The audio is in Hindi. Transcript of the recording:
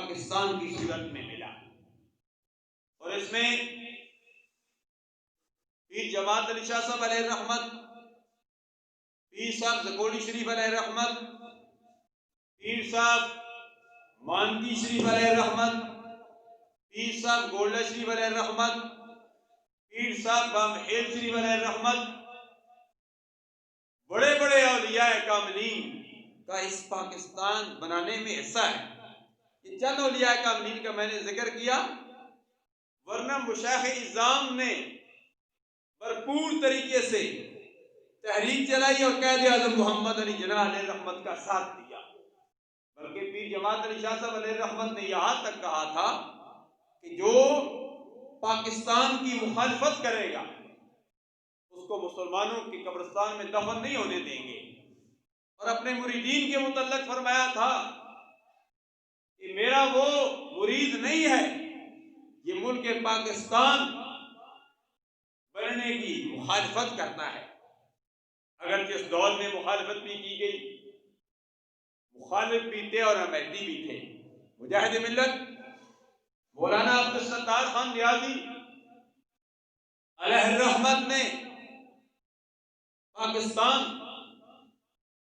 पाकिस्तान की सूरत में मिला। और इसमें पीर जमात अली शाह साहब अलैहि रहमत, पीर साहब ज़कोड़ी शरीफ अलैहि रहमत, पीर साहब मानकी शरीफ अलैहि रहमत, पीर साहब गोल्डा शरीफ अलैहि रहमत, पीर साहब बामहेल शरीफ अलैहि रहमत, बड़े बड़े औलिया कामिलीन का इस पाकिस्तान बनाने में हिस्सा है। ये चंद औलिया कामिलीन का मैंने जिक्र किया, वरना मुशाइख इज़ाम ने भरपूर तरीके से तहरीक चलाई और कायदे आज़म मोहम्मद अली जिन्नाह अलैहि रहमत का साथ दिया। बल्कि पीर जमात अली शाह साहब अलैहि रहमत ने यहाँ तक कहा था कि जो पाकिस्तान की मुखालफत करेगा उसको मुसलमानों के कब्रिस्तान में दफन नहीं होने देंगे। और अपने मुरीदीन के मुतल्लक फरमाया था कि मेरा वो मुरीद नहीं है, ये मुल्क पाकिस्तान बनने की मुखालफत करता है। अगर जिस दौर में मुखालफत भी की गई, मुखालिफ भी थे और अहमदी भी थे। मुजाहिद मिल्लत मौलाना अब्दुल सत्तार खान नियाज़ी अलैहि रहमत ने पाकिस्तान